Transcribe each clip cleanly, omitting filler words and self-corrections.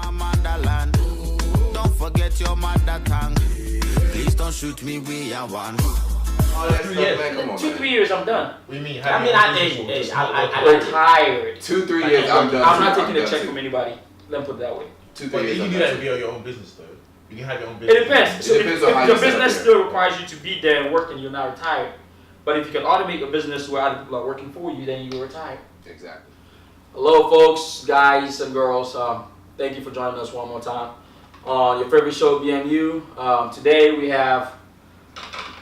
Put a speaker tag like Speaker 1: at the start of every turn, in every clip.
Speaker 1: my motherland. Don't forget your mother tongue. Please don't shoot me, we are one.
Speaker 2: Oh, that's
Speaker 3: 3 years.
Speaker 2: man, come on,
Speaker 3: 2-3
Speaker 2: man.
Speaker 3: years, I'm done.
Speaker 4: What do you mean?
Speaker 3: I mean, I retired.
Speaker 2: 2-3 years, I'm done.
Speaker 3: I'm not
Speaker 2: too.
Speaker 3: taking
Speaker 2: I'm
Speaker 3: a check
Speaker 2: too.
Speaker 3: from anybody. Let me put it that way.
Speaker 2: 2-3
Speaker 4: But
Speaker 2: years,
Speaker 4: you
Speaker 2: I'm
Speaker 4: can do
Speaker 2: done
Speaker 4: that
Speaker 2: too.
Speaker 4: via your own business, though. You can have your own business.
Speaker 3: It depends. So
Speaker 2: depends
Speaker 3: if
Speaker 2: on how
Speaker 3: your
Speaker 2: you set up
Speaker 3: business
Speaker 2: there.
Speaker 3: still requires you to be there and work and you're not retired, but if you can automate a business where other people are working for you, then you're retired.
Speaker 2: Exactly.
Speaker 3: Hello, folks, guys and girls. Thank you for joining us one more time on your favorite show, BMU. Today we have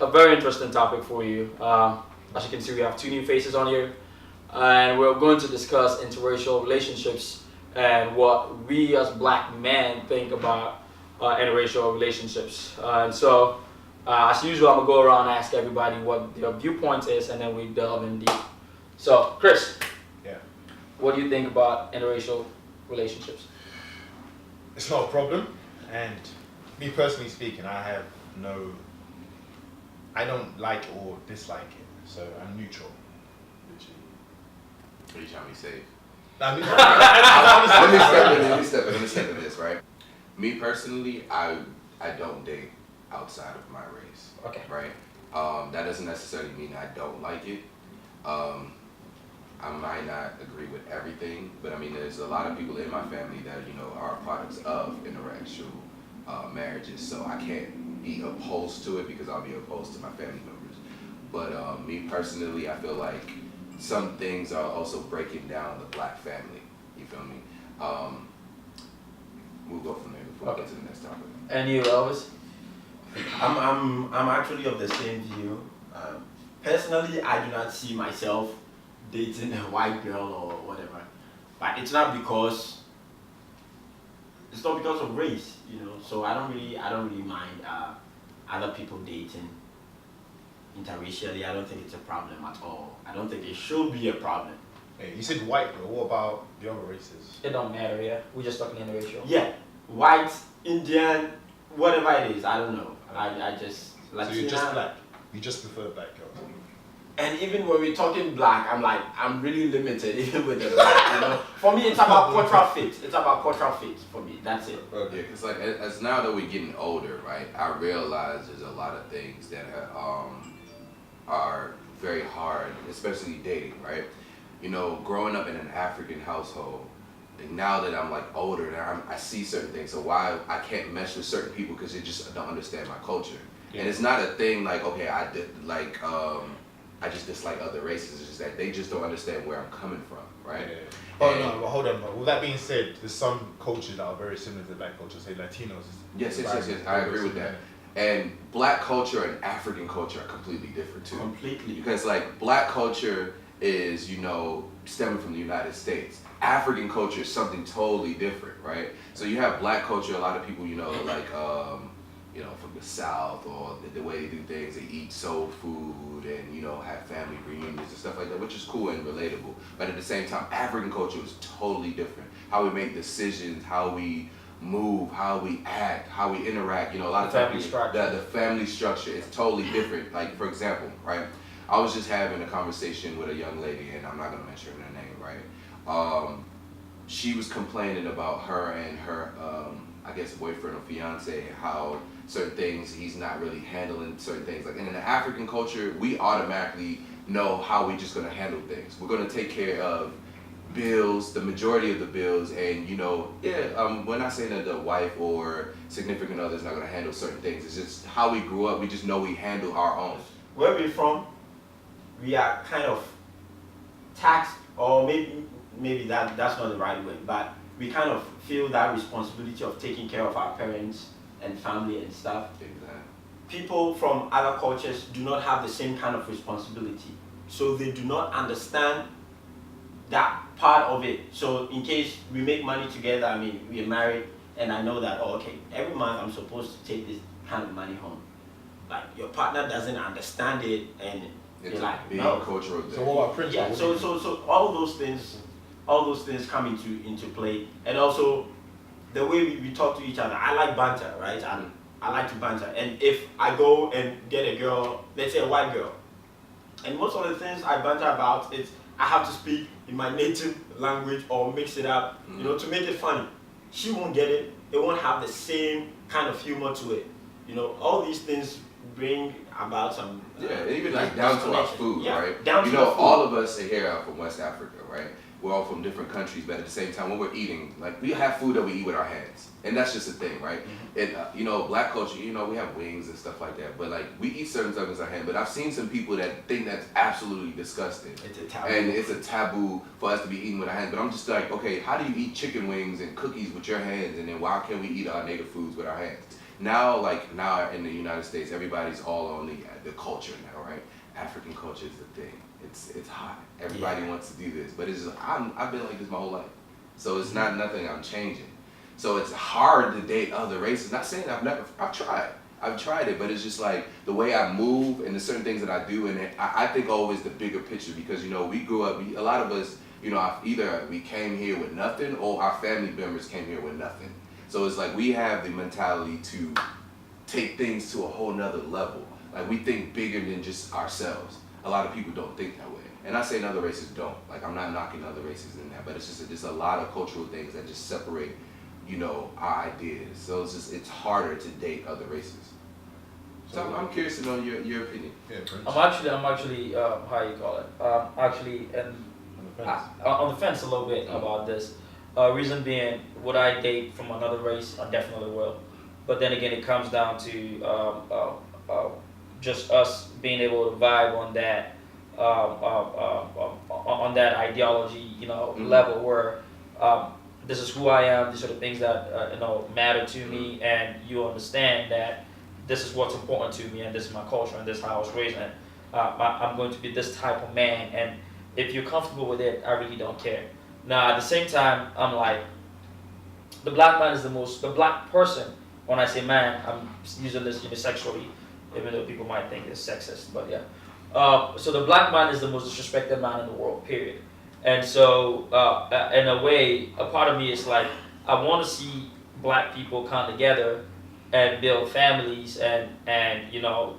Speaker 3: a very interesting topic for you. As you can see, we have 2 new faces on here, and we're going to discuss interracial relationships and what we as black men think about interracial relationships. And so, as usual, I'm gonna go around and ask everybody what their viewpoint is, and then we delve in deep. So, Chris.
Speaker 4: Yeah.
Speaker 3: What do you think about interracial relationships?
Speaker 4: It's not a problem, and me personally speaking, I don't like or dislike it, so I'm neutral.
Speaker 2: What are you trying to be safe?
Speaker 4: I'm neutral.
Speaker 2: Let me step in this, right? Me personally, I don't date outside of my race.
Speaker 3: Okay.
Speaker 2: Right? That doesn't necessarily mean I don't like it. I might not agree with everything, but I mean, there's a lot of people in my family that, you know, are products of interracial marriages, so I can't be opposed to it because I'll be opposed to my family members. But me personally, I feel like some things are also breaking down the black family. You feel me? We'll go from there before we get to the next topic.
Speaker 3: And you, Elvis?
Speaker 5: I'm actually of the same view. Personally, I do not see myself dating a white girl or whatever, but it's not because of race, you know. So I don't really mind other people dating interracially. I don't think it's a problem at all. I don't think it should be a problem.
Speaker 4: Hey, you said white girl. What about the other races?
Speaker 3: It don't matter, yeah. We're just talking interracial.
Speaker 5: Yeah, white, Indian, whatever it is, I don't know. I just Latina.
Speaker 4: So you're just black. You just prefer black girls.
Speaker 5: And even when we're talking black, I'm really limited even with the black, you know. For me, it's about cultural fit. It's about cultural fit for me. That's it.
Speaker 2: Yeah, because like as now that we're getting older, right, I realize there's a lot of things that are very hard, especially dating, right? You know, growing up in an African household, and now that I'm like older, and I see certain things. So why I can't mesh with certain people because they just don't understand my culture. Yeah. And it's not a thing like, okay, I just dislike other races. It's just that they just don't understand where I'm coming from, right?
Speaker 4: Yeah. Oh no, but hold on. But with that being said, there's some cultures that are very similar to black culture. Say Latinos.
Speaker 2: Yes. I agree with that. And black culture and African culture are completely different too.
Speaker 5: Completely.
Speaker 2: Because like black culture is, you know, stemming from the United States. African culture is something totally different, right? So you have black culture, a lot of people, you know, like, you know, from the South or the way they do things, they eat soul food and, you know, have family reunions and stuff like that, which is cool and relatable. But at the same time, African culture is totally different. How we make decisions, how we move, how we act, how we interact, you know, a lot of times the family structure is totally different. Like, for example, right, I was just having a conversation with a young lady, and I'm not going to mention her name, right? She was complaining about her and her, I guess, boyfriend or fiance, how certain things, he's not really handling certain things. Like, and in the African culture, we automatically know how we're just going to handle things. We're going to take care of bills, the majority of the bills, and, you know, we're not saying that the wife or significant other is not going to handle certain things. It's just how we grew up. We just know we handle our own.
Speaker 5: Where we're from, we are kind of taxed, or maybe that's not the right way, but we kind of feel that responsibility of taking care of our parents and family and stuff.
Speaker 2: Exactly.
Speaker 5: People from other cultures do not have the same kind of responsibility, so they do not understand that part of it. So in case we make money together, I mean, we are married, and I know that, oh, okay, every month I'm supposed to take this kind of money home. Like, your partner doesn't understand it, and
Speaker 2: It's
Speaker 5: you're like,
Speaker 2: being
Speaker 5: no.
Speaker 2: cultural thing.
Speaker 4: So what about Prince?
Speaker 5: Yeah, so all those things come into play, and also the way we talk to each other. I like banter, right? And I like to banter. And if I go and get a girl, let's say a white girl, and most of the things I banter about is I have to speak in my native language or mix it up, you know, to make it funny. she won't get it. It won't have the same kind of humor to it. You know, all these things bring about some.
Speaker 2: Yeah, even like down to our food,
Speaker 5: yeah,
Speaker 2: right?
Speaker 5: Down
Speaker 2: you
Speaker 5: to
Speaker 2: know,
Speaker 5: the food.
Speaker 2: all of us are here are from West Africa, right? We're all from different countries, but at the same time, when we're eating, like we have food that we eat with our hands, and that's just a thing, right? And you know, black culture, you know, we have wings and stuff like that, but like we eat certain things with our hand. But I've seen some people that think that's absolutely disgusting,
Speaker 5: It's a taboo.
Speaker 2: and it's a taboo for us to be eating with our hands. But I'm just like, okay, how do you eat chicken wings and cookies with your hands, and then why can't we eat our native foods with our hands? Now in the United States, everybody's all on the culture now, right? African culture is the thing. It's hot. Everybody wants to do this, but it's just, I've been like this my whole life, so it's not nothing I'm changing. So it's hard to date other races. Not saying I've tried it, but it's just like the way I move and the certain things that I do, and I think always the bigger picture, because you know we grew up. A lot of us, you know, either we came here with nothing or our family members came here with nothing. So it's like we have the mentality to take things to a whole nother level. Like we think bigger than just ourselves. A lot of people don't think that way. And I say other races don't. Like I'm not knocking other races in that, but it's just a lot of cultural things that just separate, you know, our ideas. So it's harder to date other races. So I'm curious to know your opinion.
Speaker 4: Yeah, Prince.
Speaker 3: I'm actually, how you call it? Actually, and on the fence a little bit about this. Reason being, would I date from another race? I definitely will. But then again, it comes down to just us being able to vibe on that ideology, you know, level where this is who I am. These are the things that you know matter to me, and you understand that this is what's important to me, and this is my culture, and this is how I was raised. And I'm going to be this type of man, and if you're comfortable with it, I really don't care. Now, at the same time, I'm like, the black man is the black person. When I say man, I'm using this unisexually, even though people might think it's sexist, but yeah. So the black man is the most disrespected man in the world, period. And so, in a way, a part of me is like, I want to see black people come together and build families and you know,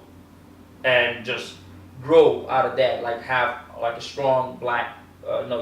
Speaker 3: and just grow out of that, like have like a strong black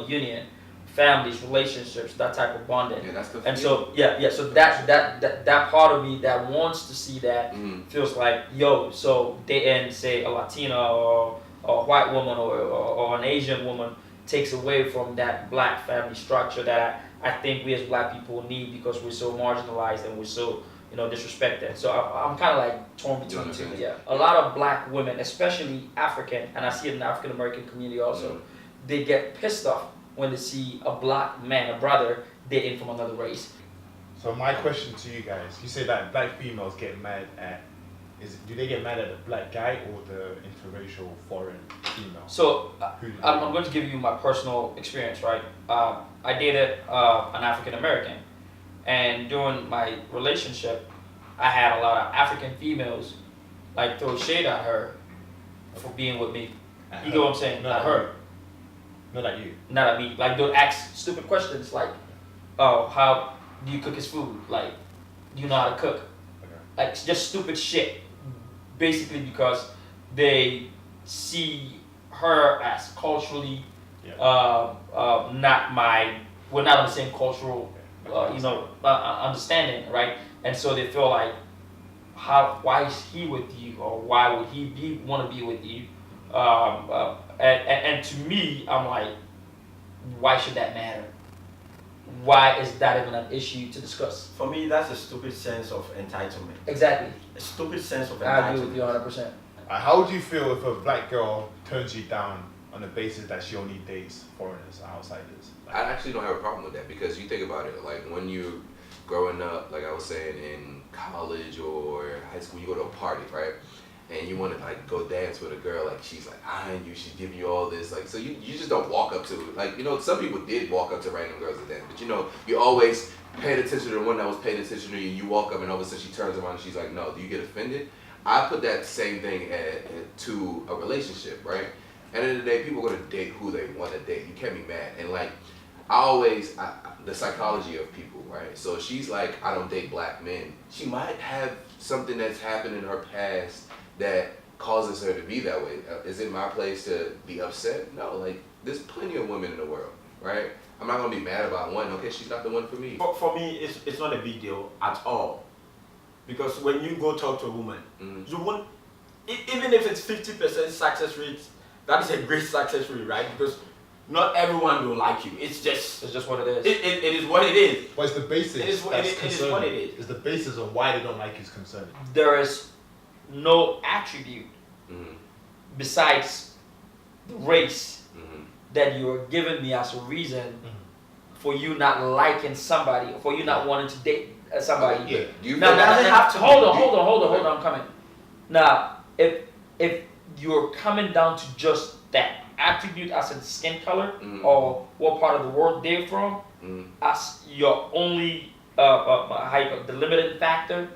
Speaker 3: union, families, relationships, that type of bonding.
Speaker 2: Yeah, that's the
Speaker 3: and so so that part of me that wants to see that feels like, yo, so dating say a Latina or a white woman or an Asian woman takes away from that black family structure that I think we as black people need, because we're so marginalized and we're so, you know, disrespected. So I'm kind of like torn between two. Yeah, a lot of black women, especially African, and I see it in the African American community also, they get pissed off when they see a black man, a brother, dating from another race.
Speaker 4: So my question to you guys, you say that black females get mad at, do they get mad at the black guy or the interracial foreign female?
Speaker 3: So I'm going to give you my personal experience, right? I dated an African American, and during my relationship, I had a lot of African females like throw shade at her for being with me. You get what I'm saying? Not her.
Speaker 4: Not at you.
Speaker 3: Not at me. Like they'll ask stupid questions like, "Oh, how do you cook his food? Like, do you know how to cook?"
Speaker 4: Okay.
Speaker 3: Like just stupid shit. Basically because they see her as culturally we're not on the same cultural understanding, right? And so they feel like, why is he with you, or why would he want to be with you? And to me, I'm like, why should that matter? Why is that even an issue to discuss?
Speaker 5: For me, that's a stupid sense of entitlement.
Speaker 3: Exactly.
Speaker 5: A stupid sense of entitlement.
Speaker 3: I agree with you 100%.
Speaker 4: How would you feel if a black girl turns you down on the basis that she only dates foreigners, outsiders?
Speaker 2: I actually don't have a problem with that, because you think about it, like when you're growing up, like I was saying, in college or high school, you go to a party, right? And you want to like go dance with a girl, like she's like eyeing you, she's giving you all this, like, so you just don't walk up to, like, you know, some people did walk up to random girls and dance, but you know, you always paid attention to the one that was paying attention to you. You walk up and all of a sudden she turns around and she's like, no, do you get offended? I put that same thing to a relationship, right? At the end of the day, people are gonna date who they want to date. You can't be mad. And like, the psychology of people, right? So she's like, I don't date black men. She might have something that's happened in her past that causes her to be that way. Is it my place to be upset? No, like, there's plenty of women in the world. right? I'm not gonna be mad about one. Okay, she's not the one for me.
Speaker 5: For me, it's not a big deal at all. Because when you go talk to a woman, you won't, even if it's 50% success rate, that is a great success rate, right? Because not everyone will like you. It's just
Speaker 3: what it is.
Speaker 5: It is what it is.
Speaker 4: But it's the basis.
Speaker 5: It is what it is.
Speaker 4: It's the basis of why they don't like you is concerning.
Speaker 3: There is no attribute besides the race that you're giving me as a reason for you not liking somebody, or for you not wanting to date somebody.
Speaker 4: Yeah.
Speaker 2: Do you
Speaker 3: Now,
Speaker 2: feel
Speaker 5: doesn't have to
Speaker 3: hold on, I'm coming. Now, if you're coming down to just that attribute as in skin color or what part of the world they're from as your only the limiting factor,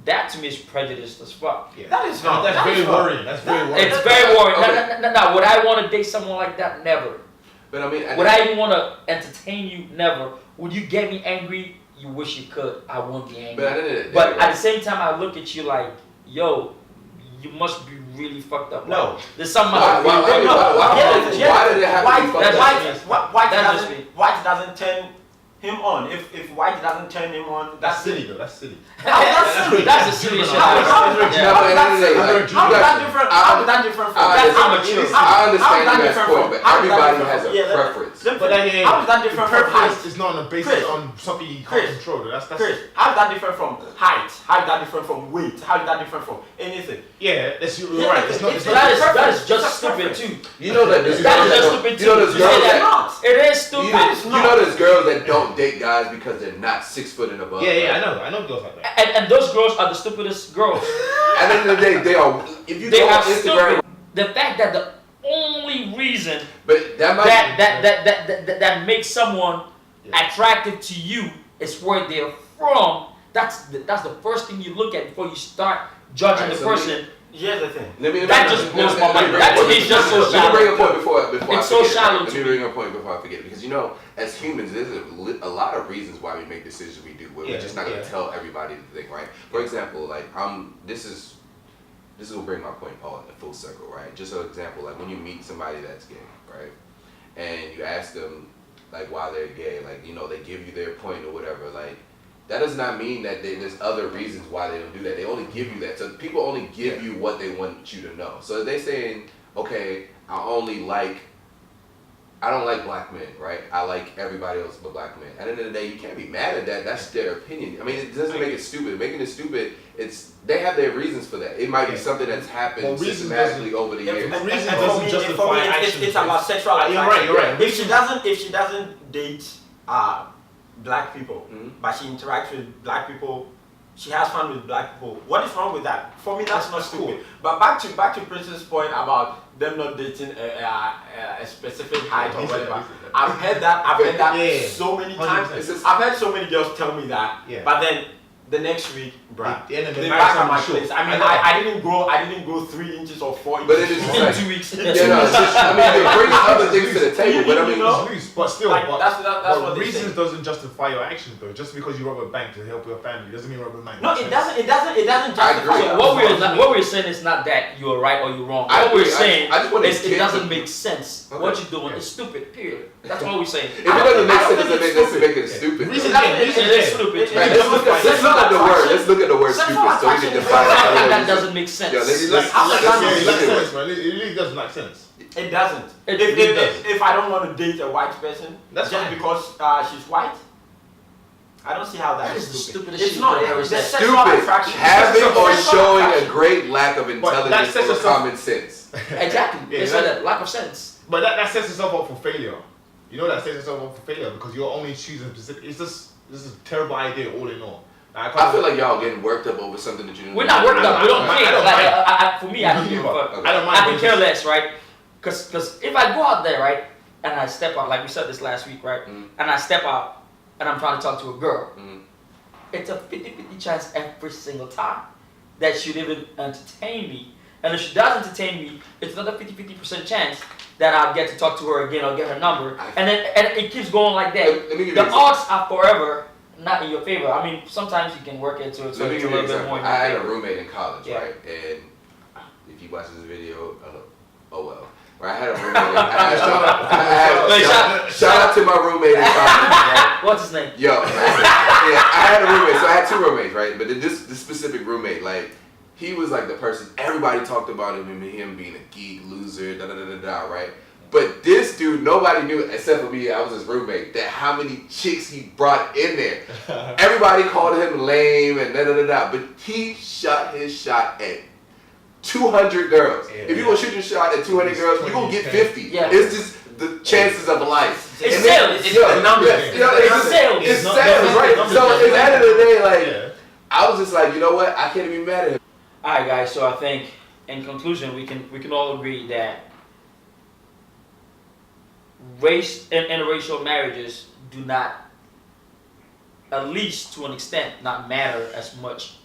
Speaker 3: that to me is prejudiced as fuck.
Speaker 4: Yeah.
Speaker 5: That is not.
Speaker 4: That's very worrying. That's very worrying.
Speaker 3: It's very worrying.
Speaker 2: Okay.
Speaker 3: No, would I want to date someone like that? Never.
Speaker 2: But I mean,
Speaker 3: Would I even want to entertain you? Never. Would you get me angry? You wish you could. I won't be angry. But at the same time, I look at you like, yo, you must be really fucked up.
Speaker 5: No.
Speaker 3: There's something.
Speaker 2: Why did it have to be fucked up?
Speaker 5: White doesn't turn him on. If White doesn't turn him on,
Speaker 4: That's silly though. That's silly.
Speaker 3: That's a serious shit.
Speaker 5: How is that different? How is that different from
Speaker 3: That's immature.
Speaker 2: I understand
Speaker 5: How is that
Speaker 2: that
Speaker 5: different
Speaker 2: point,
Speaker 5: from-
Speaker 2: but
Speaker 5: how is that
Speaker 2: everybody
Speaker 5: different
Speaker 2: has
Speaker 5: from-
Speaker 2: a
Speaker 5: yeah,
Speaker 2: preference.
Speaker 4: But then,
Speaker 5: how is that different from height?
Speaker 4: It's not on the basis
Speaker 5: Chris.
Speaker 4: on something you can't
Speaker 5: Chris.
Speaker 4: control. That's
Speaker 5: Chris, how is that different from height? How is that different from weight? How is that different from anything?
Speaker 4: yeah. That's you're right. It's not. It's not.
Speaker 3: That is
Speaker 5: It's
Speaker 3: just
Speaker 5: a
Speaker 3: stupid
Speaker 5: preference.
Speaker 3: too.
Speaker 2: You know that there's
Speaker 3: That
Speaker 2: girls
Speaker 3: is just
Speaker 2: that
Speaker 3: stupid
Speaker 2: don't- you know
Speaker 3: too.
Speaker 2: there's
Speaker 3: You
Speaker 2: girls
Speaker 3: say
Speaker 2: that
Speaker 3: that. It is stupid.
Speaker 2: you know there's girls that don't date guys because they're not 6 foot and above.
Speaker 4: Yeah,
Speaker 2: right?
Speaker 4: I know girls like that.
Speaker 3: And those girls are the stupidest girls.
Speaker 2: At the end of the day, they are. If you
Speaker 3: They
Speaker 2: go
Speaker 3: are
Speaker 2: on Instagram,
Speaker 3: stupid. The fact that the only reason
Speaker 2: but that might
Speaker 3: that makes someone attractive to you is where they're from. That's the first thing you look at before you start judging
Speaker 2: Alright,
Speaker 3: the
Speaker 2: so
Speaker 3: person.
Speaker 5: Here's the thing.
Speaker 3: That just blows my mind. That to me is just so
Speaker 2: Let me
Speaker 3: shallow.
Speaker 2: bring a point before I
Speaker 3: It's so
Speaker 2: forget.
Speaker 3: shallow
Speaker 2: Let
Speaker 3: to
Speaker 2: me
Speaker 3: me.
Speaker 2: bring a point before I forget, because as humans, there's a lot of reasons why we make decisions we do. Where we're just not gonna tell everybody the thing, right? For example, like this will bring my point all in full circle, right? Just an example, like when you meet somebody that's gay, right, and you ask them like why they're gay, like they give you their point or whatever, like. That does not mean that there's other reasons why they don't do that. They only give you that. So people only give you what they want you to know. So if they're saying, okay, I don't like black men, right? I like everybody else but black men. At the end of the day, you can't be mad at that. That's their opinion. I mean, it doesn't make it stupid. Making it stupid, they have their reasons for that. It might be something that's happened systematically over the years.
Speaker 5: And
Speaker 4: reason
Speaker 5: for
Speaker 4: doesn't
Speaker 5: me,
Speaker 4: justify
Speaker 5: it's
Speaker 4: action.
Speaker 5: about sexual attraction.
Speaker 4: You're right.
Speaker 5: If she doesn't date black people, but she interacts with black people, she has fun with black people. What is wrong with that? For me, that's not stupid.
Speaker 4: cool.
Speaker 5: But back to Prince's point about them not dating a specific height or whatever. I've heard that so many times.
Speaker 4: 100%.
Speaker 5: I've heard so many girls tell me that.
Speaker 4: Yeah.
Speaker 5: But then the next week, bruh,
Speaker 4: They
Speaker 5: they back at my place. I mean, I didn't grow 3 inches or 4 inches.
Speaker 2: But it is just
Speaker 3: In
Speaker 2: like,
Speaker 3: 2 weeks.
Speaker 2: it's just, I mean, they bring other things to the table, but I mean,
Speaker 5: know?
Speaker 4: But still,
Speaker 5: Like,
Speaker 4: but,
Speaker 5: that's
Speaker 4: but
Speaker 5: what they
Speaker 4: reasons
Speaker 5: say.
Speaker 4: doesn't justify your actions though. Just because you rob a bank to help your family doesn't mean rob a bank.
Speaker 5: No, it doesn't. It doesn't
Speaker 2: I agree.
Speaker 5: justify.
Speaker 3: What we're saying is not that you're right or you're wrong.
Speaker 2: I
Speaker 3: What we're
Speaker 2: agree.
Speaker 3: saying
Speaker 2: I just want to
Speaker 3: is it
Speaker 2: get
Speaker 3: doesn't
Speaker 2: to-
Speaker 3: make sense.
Speaker 2: Okay.
Speaker 3: What you're doing is stupid. Period. That's all we're saying.
Speaker 2: if it doesn't make
Speaker 5: I don't
Speaker 2: sense,
Speaker 5: think
Speaker 2: it
Speaker 5: it's
Speaker 2: doesn't make it
Speaker 4: stupid.
Speaker 2: stupid.
Speaker 4: Reason
Speaker 2: though.
Speaker 3: It is stupid.
Speaker 2: Right, let's look at the word. Let's look at the word
Speaker 5: Sexual
Speaker 2: stupid so we can
Speaker 5: attraction is
Speaker 2: define
Speaker 5: not-
Speaker 2: it.
Speaker 3: That doesn't make sense.
Speaker 2: Yeah, let's
Speaker 4: It
Speaker 2: look
Speaker 4: makes
Speaker 2: at
Speaker 4: sense, man. It really does make sense.
Speaker 5: It doesn't.
Speaker 3: It
Speaker 4: does.
Speaker 5: If I don't want to date a white person,
Speaker 4: That's
Speaker 5: just
Speaker 4: fine.
Speaker 5: because she's white, I don't see how
Speaker 3: That
Speaker 5: is
Speaker 3: is the
Speaker 5: stupid.
Speaker 3: stupidest
Speaker 5: It's
Speaker 3: shit
Speaker 5: not.
Speaker 3: you've ever
Speaker 5: It's
Speaker 3: said.
Speaker 5: sexual
Speaker 2: Stupid.
Speaker 5: attraction.
Speaker 2: Having
Speaker 5: It's
Speaker 2: or
Speaker 5: sexual
Speaker 2: showing a
Speaker 5: attraction.
Speaker 2: great lack of
Speaker 4: that
Speaker 2: intelligence
Speaker 4: sets
Speaker 2: or
Speaker 4: us up-
Speaker 2: common sense.
Speaker 3: Exactly.
Speaker 4: Yeah,
Speaker 3: They said that lack of sense.
Speaker 4: But that sets yourself up for failure. You know that sets yourself up for failure because you're only choosing specific. It's just this is a terrible idea all in all.
Speaker 2: I feel like y'all getting worked up over something that you didn't
Speaker 3: We're not worked up. We don't
Speaker 4: I
Speaker 3: care.
Speaker 4: don't
Speaker 3: Like,
Speaker 4: mind.
Speaker 3: for me, I don't give a fuck.
Speaker 2: Okay.
Speaker 4: I don't mind.
Speaker 3: I can care less, right? Because if I go out there, right, and I step out, like we said this last week, right, and I step out and I'm trying to talk to a girl, it's a 50-50 chance every single time that she'd even entertain me. And if she does entertain me, it's another 50% chance that I'll get to talk to her again or get her number. And it keeps going like that.
Speaker 2: Let me give you
Speaker 3: The
Speaker 2: an
Speaker 3: odds are forever not in your favor. I mean, sometimes you can work into it so
Speaker 2: Let me
Speaker 3: it's a
Speaker 2: give you an
Speaker 3: little bit more
Speaker 2: example.
Speaker 3: in
Speaker 2: I
Speaker 3: your
Speaker 2: had a
Speaker 3: favor.
Speaker 2: roommate in college,
Speaker 3: Yeah.
Speaker 2: right? And if he watches this video, oh well. Right, I had a roommate. Shout out to my roommate in college. Right?
Speaker 3: What's his name?
Speaker 2: Yo, yeah, I had a roommate. So I had 2 roommates, right? But this specific roommate, like, he was like the person everybody talked about him being a geek, loser, right? But this dude, nobody knew except for me. I was his roommate. That how many chicks he brought in there. Everybody called him lame and But he shot his shot at 200 girls.
Speaker 4: Yeah.
Speaker 2: If you gonna shoot your shot at 200 girls, you gonna get 50.
Speaker 3: Yeah.
Speaker 2: It's just the chances of life.
Speaker 3: It's
Speaker 2: And
Speaker 3: sales.
Speaker 5: It's the numbers.
Speaker 3: It's sales.
Speaker 2: It's
Speaker 5: not-
Speaker 2: sales, right?
Speaker 5: numbers.
Speaker 2: So at the end of the day, like,
Speaker 4: Yeah.
Speaker 2: I was just like, you know what? I can't even be mad at him.
Speaker 3: All right, guys. So I think, in conclusion, we can all agree that race and interracial marriages do not, at least to an extent, not matter as much.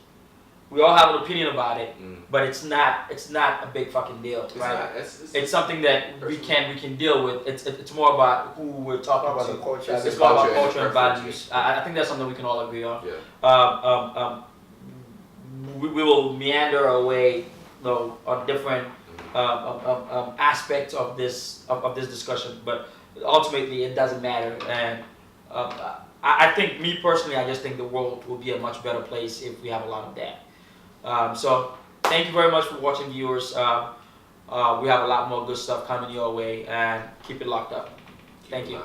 Speaker 3: We all have an opinion about it, but it's not a big fucking deal, right? It's something that we can deal with. It's more about who we're talking
Speaker 5: About
Speaker 3: to.
Speaker 5: the culture.
Speaker 3: It's more about
Speaker 2: Culture and
Speaker 3: culture and
Speaker 2: preferences.
Speaker 3: values. I think that's something we can all agree on.
Speaker 2: Yeah.
Speaker 3: We will meander our way, you know, on different aspects of this discussion, but ultimately it doesn't matter. And I think, me personally, I just think the world will be a much better place if we have a lot of that. So thank you very much for watching, viewers. We have a lot more good stuff coming your way, and keep it locked up. Thank you.